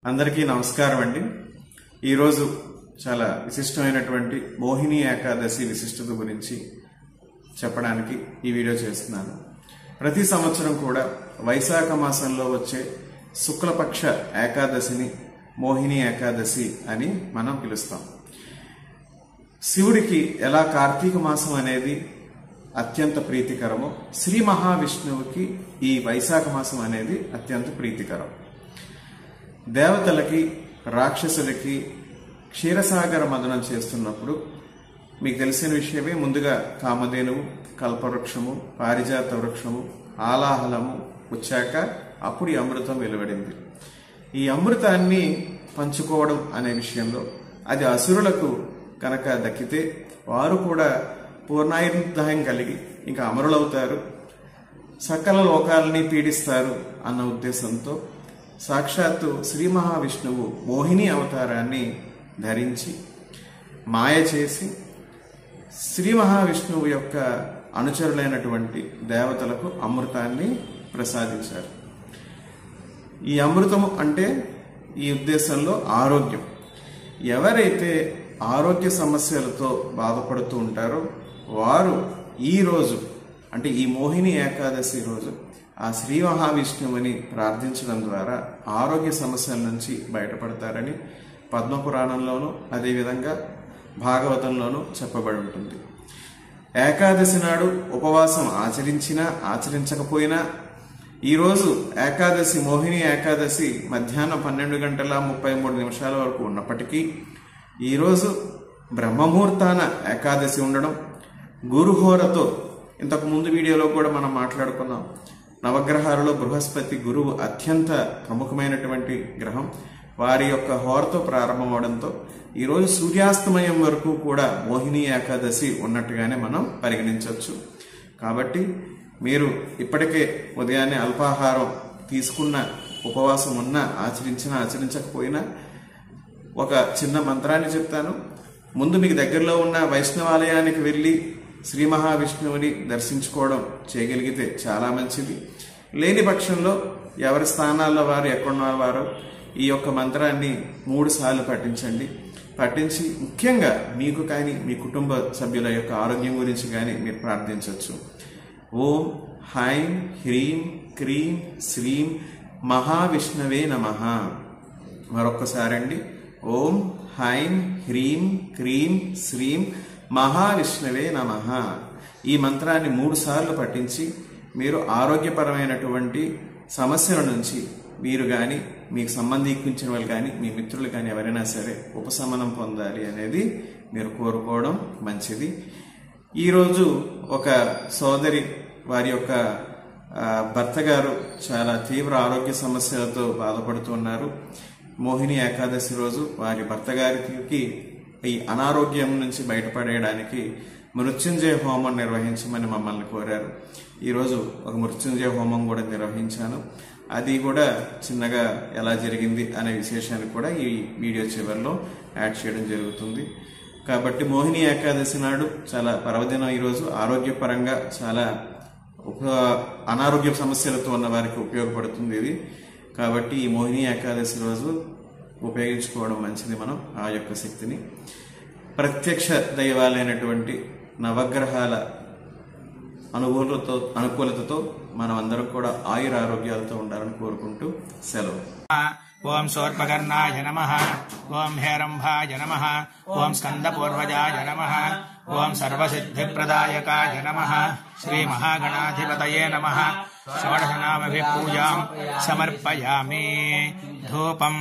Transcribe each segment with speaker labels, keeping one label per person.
Speaker 1: అందరికీ నమస్కారం అండి। ఈ రోజు చాలా విశిష్టమైనటువంటి మోహిని ఏకాదశి విశిష్టత గురించి చెప్పడానికి ఈ వీడియో చేస్తున్నాను। ప్రతి సంవత్సరం కూడా వైశాఖ మాసంలో వచ్చే శుక్లపక్ష ఏకాదశిని మోహిని ఏకాదశి అని మనం పిలుస్తాం। శివుడికి ఎలా కార్తీక మాసం అనేది అత్యంత ప్రీతికరమో శ్రీ మహావిష్ణువుకి ఈ వైశాఖ మాసం అనేది అత్యంత ప్రీతికరం। దేవతలకి రాక్షసులకి క్షీరసాగర మదనం చేస్తున్నప్పుడు మీకు తెలిసిన విషయమే, ముందుగా కామధేనువు, కల్పవృక్షము, పారిజాత వృక్షము, ఆలాహలము వచ్చాక అప్పుడు ఈ అమృతం వెలువడింది। ఈ అమృతాన్ని పంచుకోవడం అనే విషయంలో అది అసురులకు కనుక దక్కితే వారు కూడా పూర్ణాయుర్దాయం కలిగి ఇంకా అమరులవుతారు, సకల లోకాలని పీడిస్తారు అన్న ఉద్దేశంతో సాక్షాత్తు శ్రీ మహావిష్ణువు మోహిని అవతారాన్ని ధరించి మాయ చేసి శ్రీ మహావిష్ణువు యొక్క అనుచరులైనటువంటి దేవతలకు అమృతాన్ని ప్రసాదించారు। ఈ అమృతము అంటే ఈ ఉద్దేశంలో ఆరోగ్యం। ఎవరైతే ఆరోగ్య సమస్యలతో బాధపడుతూ ఉంటారో వారు ఈ రోజు అంటే ఈ మోహిని ఏకాదశి రోజు ఆ శ్రీ మహావిష్ణువుని ప్రార్థించడం ద్వారా ఆరోగ్య సమస్యల నుంచి బయటపడతారని పద్మపురాణంలోనూ అదేవిధంగా భాగవతంలోనూ చెప్పబడి ఉంటుంది। ఏకాదశి నాడు ఉపవాసం ఆచరించినా ఆచరించకపోయినా ఈరోజు ఏకాదశి మోహిని ఏకాదశి మధ్యాహ్నం 12:33 వరకు ఉన్నప్పటికీ ఈరోజు బ్రహ్మముహూర్తాన ఏకాదశి ఉండడం, గురుహోరతో ఇంతకు ముందు వీడియోలో కూడా మనం మాట్లాడుకున్నాం, నవగ్రహాలలో బృహస్పతి గురువు అత్యంత ప్రముఖమైనటువంటి గ్రహం, వారి యొక్క హోరతో ప్రారంభమవడంతో ఈరోజు సూర్యాస్తమయం వరకు కూడా మోహిని ఏకాదశి ఉన్నట్టుగానే మనం పరిగణించవచ్చు। కాబట్టి మీరు ఇప్పటికే ఉదయాన్నే అల్పాహారం తీసుకున్న, ఉపవాసం ఉన్నా, ఆచరించినా ఆచరించకపోయినా ఒక చిన్న మంత్రాన్ని చెప్తాను। ముందు మీకు దగ్గరలో ఉన్న వైష్ణవాలయానికి వెళ్ళి శ్రీ మహావిష్ణువుని దర్శించుకోవడం చేయగలిగితే చాలా మంచిది। లేని పక్షంలో ఎవరి స్థానాల్లో వారు ఎక్కడున్న వారు ఈ యొక్క మంత్రాన్ని 3 సార్లు పఠించండి। పఠించి ముఖ్యంగా మీకు కానీ మీ కుటుంబ సభ్యుల యొక్క ఆరోగ్యం గురించి కానీ మీరు ప్రార్థించవచ్చు। ఓం హైం హ్రీం క్రీం శ్రీం మహావిష్ణవే నమః। మరొక్కసారండి, ఓం హైం హ్రీం క్రీం శ్రీం మహావిష్ణవే నమః। ఈ మంత్రాన్ని 3 సార్లు పఠించి మీరు ఆరోగ్యపరమైనటువంటి సమస్యల నుంచి మీరు కానీ మీకు సంబంధించిన వాళ్ళు కానీ మీ మిత్రులు కానీ ఎవరైనా సరే ఉపశమనం పొందాలి అనేది మీరు కోరుకోవడం మంచిది। ఈరోజు ఒక సోదరి వారి యొక్క భర్త గారు చాలా తీవ్ర ఆరోగ్య సమస్యలతో బాధపడుతున్నారు। మోహిని ఏకాదశి రోజు వారి భర్త గారికి ఈ అనారోగ్యం నుంచి బయటపడేయడానికి మృత్యుంజయ హోమం నిర్వహించమని మమ్మల్ని కోరారు। ఈరోజు ఒక మృత్యుంజయ హోమం కూడా నిర్వహించాను। అది కూడా చిన్నగా ఎలా జరిగింది అనే విశేషాన్ని కూడా ఈ వీడియో చివరిలో యాడ్ చేయడం జరుగుతుంది। కాబట్టి మోహిని ఏకాదశి నాడు చాలా పర్వదినం, ఈరోజు ఆరోగ్యపరంగా చాలా అనారోగ్య సమస్యలతో ఉన్న వారికి ఉపయోగపడుతుంది ఇది। కాబట్టి ఈ మోహిని ఏకాదశి రోజు ఉపయోగించుకోవడం మంచిది మనం ఆ యొక్క శక్తిని। ప్రత్యక్ష దైవాలైనటువంటి నవగ్రహాల అనుకూలతతో మనం అందరం కూడా ఆయుర ఆరోగ్యాలతో ఉండాలని కోరుకుంటూ సెలవు।
Speaker 2: ఓం శూర్పకర్ణాయ నమః, ఓం హేరంభాయ నమః, ఓం స్కందపూర్వజాయ నమః, ఓం సర్వసిద్ధిప్రదాయకాయ నమః, శ్రీ మహాగణాధిపతయే నమః। షోడశనామభిః పూజాం సమర్పయామి। ధూపం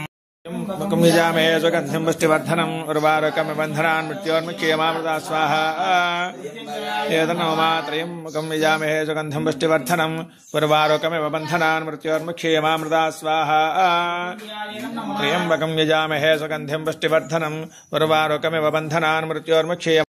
Speaker 2: ముఖం యజామహే సుగంధిం పుష్టివర్ధనం ఉర్వారుకమివ బంధనాన్ మృత్యోర్ముక్షేమామృతా స్వాహా। ఏతన్నోమాత్రయం ముఖం యజామహే సుగంధిం పుష్టివర్ధనం ఉర్వారుకమివ బంధనాన్ మృత్యోర్ముక్షేమామృతా స్వాహా। త్ర్యంబకం యజామహే సుగంధిం పుష్టివర్ధనం ఉర్వారుకమివ బంధనాన్ మృత్యోర్ముక్షేమ